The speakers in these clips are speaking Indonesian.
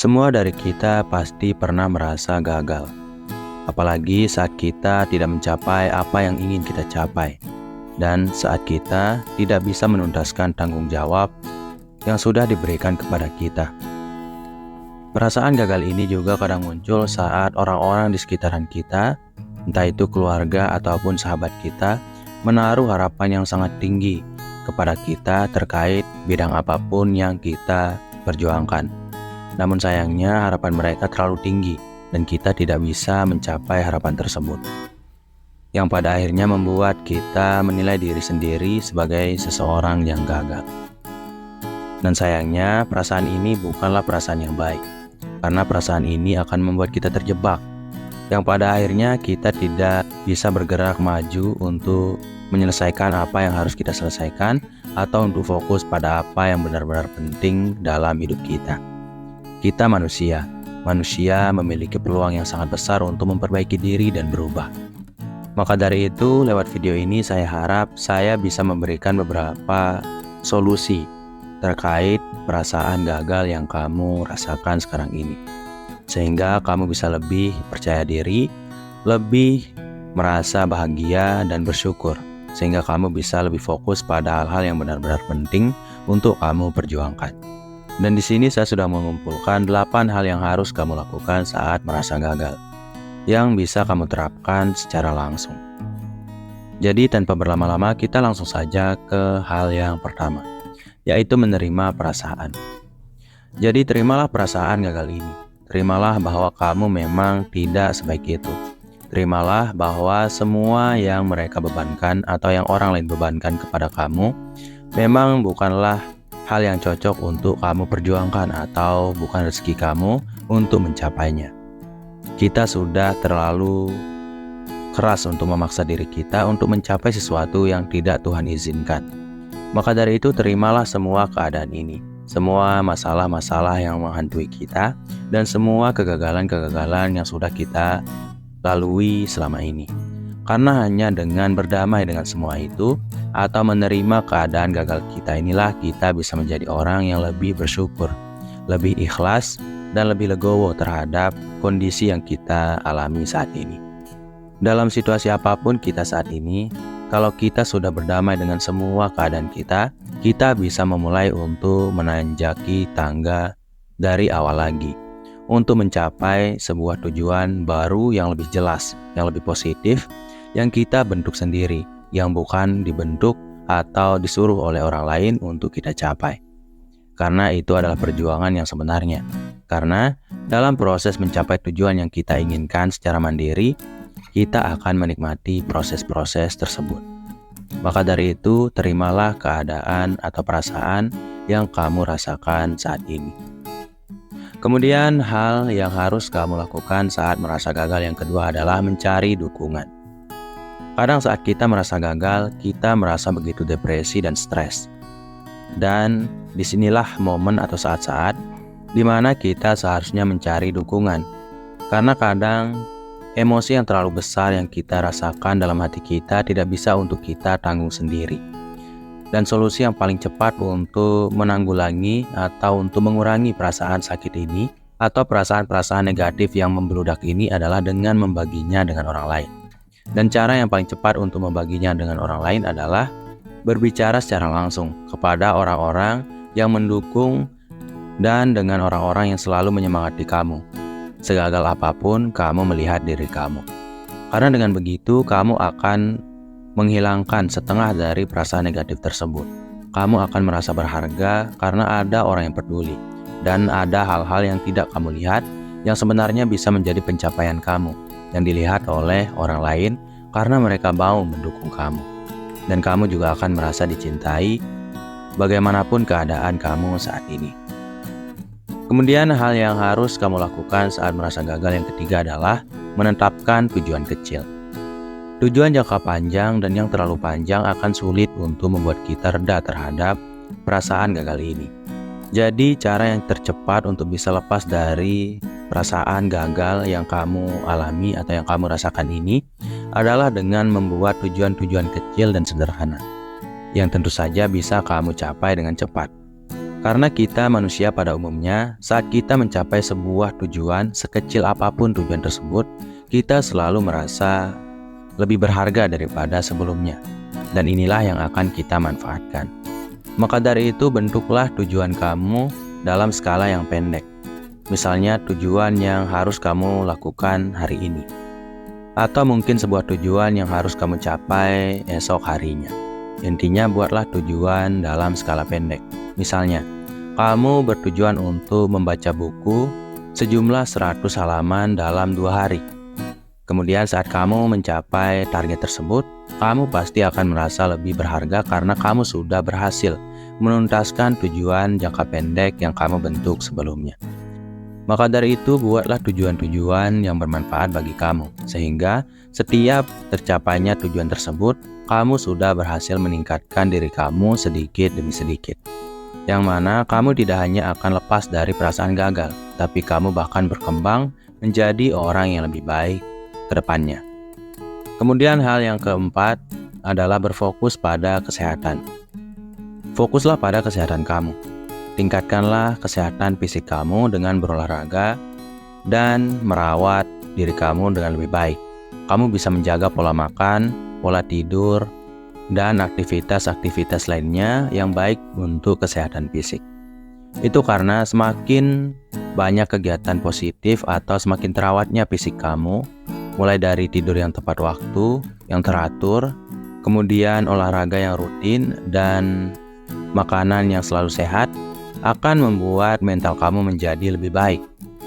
Semua dari kita pasti pernah merasa gagal, apalagi saat kita tidak mencapai apa yang ingin kita capai, dan saat kita tidak bisa menuntaskan tanggung jawab yang sudah diberikan kepada kita. Perasaan gagal ini juga kadang muncul saat orang-orang di sekitaran kita, entah itu keluarga ataupun sahabat kita, menaruh harapan yang sangat tinggi kepada kita terkait bidang apapun yang kita perjuangkan. Namun sayangnya harapan mereka terlalu tinggi dan kita tidak bisa mencapai harapan tersebut, yang pada akhirnya membuat kita menilai diri sendiri sebagai seseorang yang gagal. Dan sayangnya perasaan ini bukanlah perasaan yang baik, karena perasaan ini akan membuat kita terjebak, yang pada akhirnya kita tidak bisa bergerak maju untuk menyelesaikan apa yang harus kita selesaikan atau untuk fokus pada apa yang benar-benar penting dalam hidup kita. Kita manusia memiliki peluang yang sangat besar untuk memperbaiki diri dan berubah. Maka dari itu, lewat video ini saya harap saya bisa memberikan beberapa solusi terkait perasaan gagal yang kamu rasakan sekarang ini, sehingga kamu bisa lebih percaya diri, lebih merasa bahagia dan bersyukur, sehingga kamu bisa lebih fokus pada hal-hal yang benar-benar penting untuk kamu perjuangkan. Dan di sini saya sudah mengumpulkan 8 hal yang harus kamu lakukan saat merasa gagal, yang bisa kamu terapkan secara langsung. Jadi tanpa berlama-lama kita langsung saja ke hal yang pertama, yaitu menerima perasaan. Jadi terimalah perasaan gagal ini. Terimalah bahwa kamu memang tidak sebaik itu. Terimalah bahwa semua yang mereka bebankan atau yang orang lain bebankan kepada kamu memang bukanlah hal yang cocok untuk kamu perjuangkan atau bukan rezeki kamu untuk mencapainya. Kita sudah terlalu keras untuk memaksa diri kita untuk mencapai sesuatu yang tidak Tuhan izinkan. Maka dari itu terimalah semua keadaan ini, semua masalah-masalah yang menghantui kita, dan semua kegagalan-kegagalan yang sudah kita lalui selama ini. Karena hanya dengan berdamai dengan semua itu, atau menerima keadaan gagal kita inilah kita bisa menjadi orang yang lebih bersyukur, lebih ikhlas, dan lebih legowo terhadap kondisi yang kita alami saat ini. Dalam situasi apapun kita saat ini, kalau kita sudah berdamai dengan semua keadaan kita bisa memulai untuk menanjaki tangga dari awal lagi, untuk mencapai sebuah tujuan baru yang lebih jelas, yang lebih positif, yang kita bentuk sendiri, yang bukan dibentuk atau disuruh oleh orang lain untuk kita capai. Karena itu adalah perjuangan yang sebenarnya. Karena dalam proses mencapai tujuan yang kita inginkan secara mandiri, kita akan menikmati proses-proses tersebut. Maka dari itu, terimalah keadaan atau perasaan yang kamu rasakan saat ini. Kemudian hal yang harus kamu lakukan saat merasa gagal yang kedua adalah mencari dukungan. Kadang saat kita merasa gagal, kita merasa begitu depresi dan stres. Dan disinilah momen atau saat-saat di mana kita seharusnya mencari dukungan. Karena kadang emosi yang terlalu besar yang kita rasakan dalam hati kita tidak bisa untuk kita tanggung sendiri. Dan solusi yang paling cepat untuk menanggulangi atau untuk mengurangi perasaan sakit ini atau perasaan-perasaan negatif yang membludak ini adalah dengan membaginya dengan orang lain. Dan cara yang paling cepat untuk membaginya dengan orang lain adalah berbicara secara langsung kepada orang-orang yang mendukung dan dengan orang-orang yang selalu menyemangati kamu, segagal apapun kamu melihat diri kamu. Karena dengan begitu kamu akan menghilangkan setengah dari perasaan negatif tersebut. Kamu akan merasa berharga karena ada orang yang peduli, dan ada hal-hal yang tidak kamu lihat yang sebenarnya bisa menjadi pencapaian kamu, yang dilihat oleh orang lain karena mereka mau mendukung kamu. Dan kamu juga akan merasa dicintai bagaimanapun keadaan kamu saat ini. Kemudian hal yang harus kamu lakukan saat merasa gagal yang ketiga adalah menetapkan tujuan kecil. Tujuan jangka panjang dan yang terlalu panjang akan sulit untuk membuat kita reda terhadap perasaan gagal ini. Jadi cara yang tercepat untuk bisa lepas dari perasaan gagal yang kamu alami atau yang kamu rasakan ini adalah dengan membuat tujuan-tujuan kecil dan sederhana, yang tentu saja bisa kamu capai dengan cepat. Karena kita manusia pada umumnya, saat kita mencapai sebuah tujuan, sekecil apapun tujuan tersebut, kita selalu merasa lebih berharga daripada sebelumnya. Dan inilah yang akan kita manfaatkan. Maka dari itu, bentuklah tujuan kamu dalam skala yang pendek. Misalnya tujuan yang harus kamu lakukan hari ini. Atau mungkin sebuah tujuan yang harus kamu capai esok harinya. Intinya buatlah tujuan dalam skala pendek. Misalnya, kamu bertujuan untuk membaca buku sejumlah 100 halaman dalam 2 hari. Kemudian saat kamu mencapai target tersebut, kamu pasti akan merasa lebih berharga karena kamu sudah berhasil menuntaskan tujuan jangka pendek yang kamu bentuk sebelumnya. Maka dari itu, buatlah tujuan-tujuan yang bermanfaat bagi kamu, sehingga setiap tercapainya tujuan tersebut, kamu sudah berhasil meningkatkan diri kamu sedikit demi sedikit. Yang mana kamu tidak hanya akan lepas dari perasaan gagal, tapi kamu bahkan berkembang menjadi orang yang lebih baik ke depannya. Kemudian hal yang keempat adalah berfokus pada kesehatan. Fokuslah pada kesehatan kamu. Tingkatkanlah kesehatan fisik kamu dengan berolahraga dan merawat diri kamu dengan lebih baik. Kamu bisa menjaga pola makan, pola tidur, dan aktivitas-aktivitas lainnya yang baik untuk kesehatan fisik. Itu karena semakin banyak kegiatan positif atau semakin terawatnya fisik kamu, mulai dari tidur yang tepat waktu, yang teratur, kemudian olahraga yang rutin, dan makanan yang selalu sehat, akan membuat mental kamu menjadi lebih baik.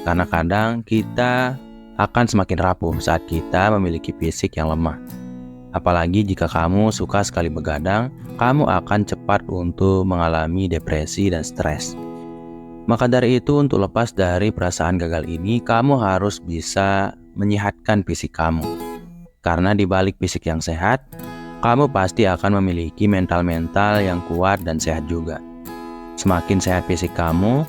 Karena kadang kita akan semakin rapuh saat kita memiliki fisik yang lemah. Apalagi jika kamu suka sekali begadang, kamu akan cepat untuk mengalami depresi dan stres. Maka dari itu, untuk lepas dari perasaan gagal ini, kamu harus bisa menyehatkan fisik kamu. Karena di balik fisik yang sehat, kamu pasti akan memiliki mental-mental yang kuat dan sehat juga. Semakin sehat fisik kamu,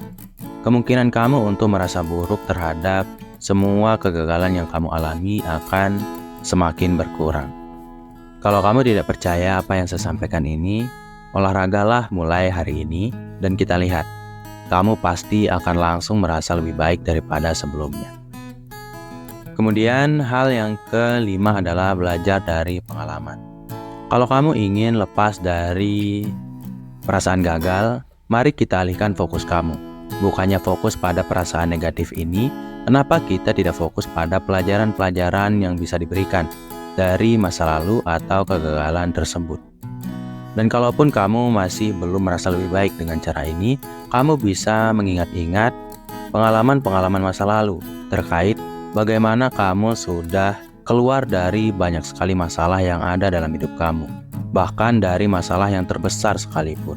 kemungkinan kamu untuk merasa buruk terhadap semua kegagalan yang kamu alami akan semakin berkurang. Kalau kamu tidak percaya apa yang saya sampaikan ini, olahragalah mulai hari ini dan kita lihat, kamu pasti akan langsung merasa lebih baik daripada sebelumnya. Kemudian hal yang kelima adalah belajar dari pengalaman. Kalau kamu ingin lepas dari perasaan gagal, mari kita alihkan fokus kamu. Bukannya fokus pada perasaan negatif ini, kenapa kita tidak fokus pada pelajaran-pelajaran yang bisa diberikan dari masa lalu atau kegagalan tersebut? Dan kalaupun kamu masih belum merasa lebih baik dengan cara ini, kamu bisa mengingat-ingat pengalaman-pengalaman masa lalu terkait bagaimana kamu sudah keluar dari banyak sekali masalah yang ada dalam hidup kamu, bahkan dari masalah yang terbesar sekalipun.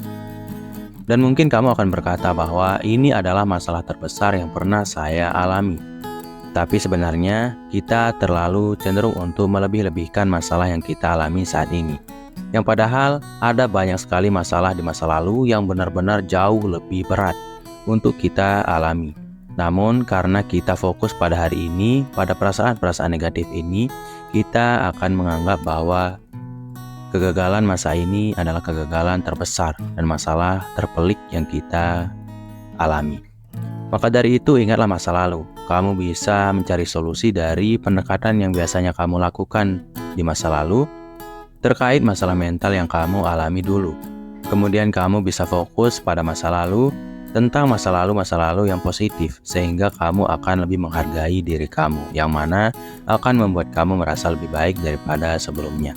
Dan mungkin kamu akan berkata bahwa ini adalah masalah terbesar yang pernah saya alami. Tapi sebenarnya kita terlalu cenderung untuk melebih-lebihkan masalah yang kita alami saat ini. Yang padahal ada banyak sekali masalah di masa lalu yang benar-benar jauh lebih berat untuk kita alami. Namun karena kita fokus pada hari ini, pada perasaan-perasaan negatif ini, kita akan menganggap bahwa kegagalan masa ini adalah kegagalan terbesar dan masalah terpelik yang kita alami. Maka dari itu, ingatlah masa lalu. Kamu bisa mencari solusi dari pendekatan yang biasanya kamu lakukan di masa lalu terkait masalah mental yang kamu alami dulu. Kemudian kamu bisa fokus pada masa lalu, tentang masa lalu yang positif, sehingga kamu akan lebih menghargai diri kamu, yang mana akan membuat kamu merasa lebih baik daripada sebelumnya.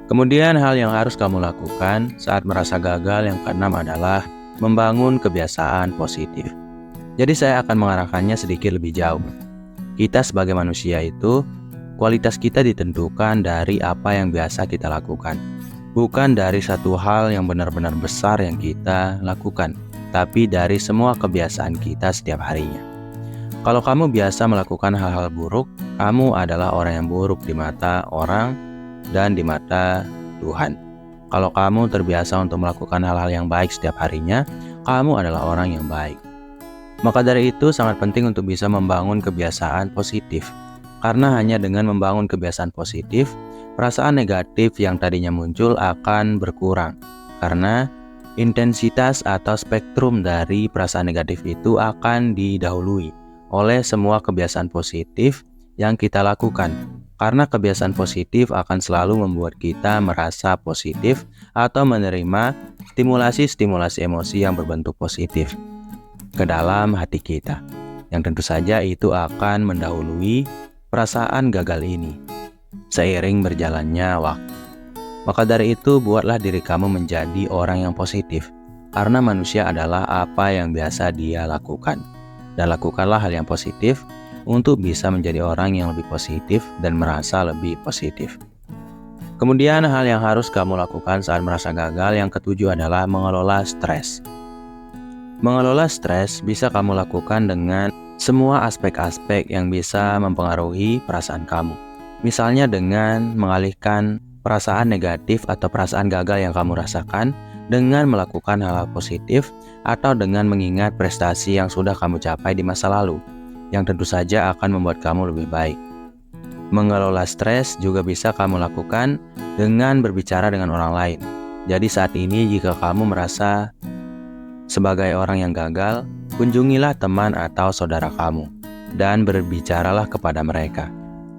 Kemudian hal yang harus kamu lakukan saat merasa gagal yang keenam adalah membangun kebiasaan positif. Jadi saya akan mengarahkannya sedikit lebih jauh. Kita sebagai manusia itu, kualitas kita ditentukan dari apa yang biasa kita lakukan. Bukan dari satu hal yang benar-benar besar yang kita lakukan, tapi dari semua kebiasaan kita setiap harinya. Kalau kamu biasa melakukan hal-hal buruk, kamu adalah orang yang buruk di mata orang dan di mata Tuhan. Kalau kamu terbiasa untuk melakukan hal-hal yang baik setiap harinya, kamu adalah orang yang baik. Maka dari itu sangat penting untuk bisa membangun kebiasaan positif. Karena hanya dengan membangun kebiasaan positif, perasaan negatif yang tadinya muncul akan berkurang. Karena Intensitas atau spektrum dari perasaan negatif itu akan didahului oleh semua kebiasaan positif yang kita lakukan. Karena kebiasaan positif akan selalu membuat kita merasa positif atau menerima stimulasi-stimulasi emosi yang berbentuk positif ke dalam hati kita. Yang tentu saja itu akan mendahului perasaan gagal ini seiring berjalannya waktu. Maka dari itu, buatlah diri kamu menjadi orang yang positif, karena manusia adalah apa yang biasa dia lakukan. Dan lakukanlah hal yang positif untuk bisa menjadi orang yang lebih positif dan merasa lebih positif. Kemudian hal yang harus kamu lakukan saat merasa gagal yang ketujuh adalah mengelola stres. Mengelola stres bisa kamu lakukan dengan semua aspek-aspek yang bisa mempengaruhi perasaan kamu. Misalnya dengan mengalihkan perasaan negatif atau perasaan gagal yang kamu rasakan dengan melakukan hal-hal positif atau dengan mengingat prestasi yang sudah kamu capai di masa lalu, yang tentu saja akan membuat kamu lebih baik. Mengelola stres juga bisa kamu lakukan dengan berbicara dengan orang lain. Jadi saat ini jika kamu merasa sebagai orang yang gagal, kunjungilah teman atau saudara kamu dan berbicaralah kepada mereka.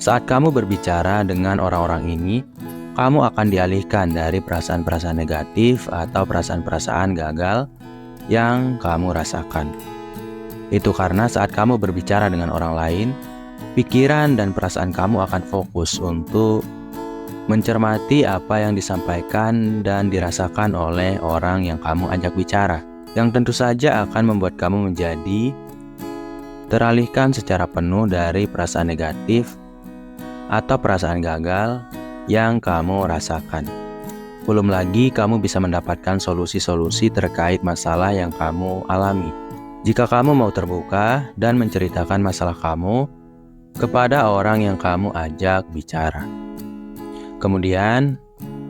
Saat kamu berbicara dengan orang-orang ini, kamu akan dialihkan dari perasaan-perasaan negatif atau perasaan-perasaan gagal yang kamu rasakan. Itu karena saat kamu berbicara dengan orang lain, pikiran dan perasaan kamu akan fokus untuk mencermati apa yang disampaikan dan dirasakan oleh orang yang kamu ajak bicara, yang tentu saja akan membuat kamu menjadi teralihkan secara penuh dari perasaan negatif atau perasaan gagal yang kamu rasakan. Belum lagi kamu bisa mendapatkan solusi-solusi terkait masalah yang kamu alami. Jika kamu mau terbuka dan menceritakan masalah kamu kepada orang yang kamu ajak bicara. Kemudian,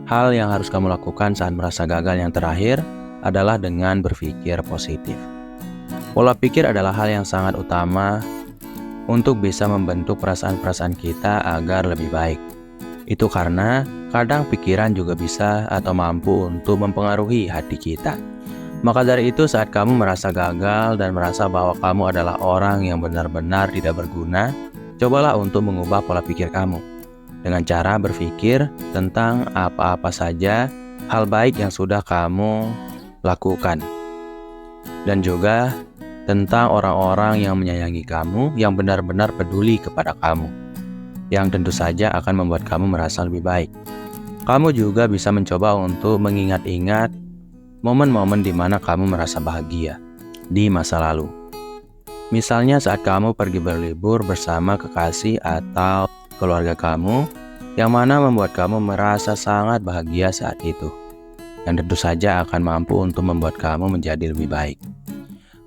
hal yang harus kamu lakukan saat merasa gagal yang terakhir adalah dengan berpikir positif. Pola pikir adalah hal yang sangat utama untuk bisa membentuk perasaan-perasaan kita agar lebih baik. Itu karena kadang pikiran juga bisa atau mampu untuk mempengaruhi hati kita. Maka dari itu saat kamu merasa gagal dan merasa bahwa kamu adalah orang yang benar-benar tidak berguna, cobalah untuk mengubah pola pikir kamu dengan cara berpikir tentang apa-apa saja hal baik yang sudah kamu lakukan. Dan juga tentang orang-orang yang menyayangi kamu, yang benar-benar peduli kepada kamu, yang tentu saja akan membuat kamu merasa lebih baik. Kamu juga bisa mencoba untuk mengingat-ingat momen-momen di mana kamu merasa bahagia di masa lalu. Misalnya saat kamu pergi berlibur bersama kekasih atau keluarga kamu, yang mana membuat kamu merasa sangat bahagia saat itu, yang tentu saja akan mampu untuk membuat kamu menjadi lebih baik.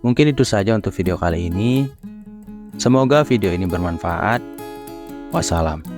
Mungkin itu saja untuk video kali ini. Semoga video ini bermanfaat. Wassalam.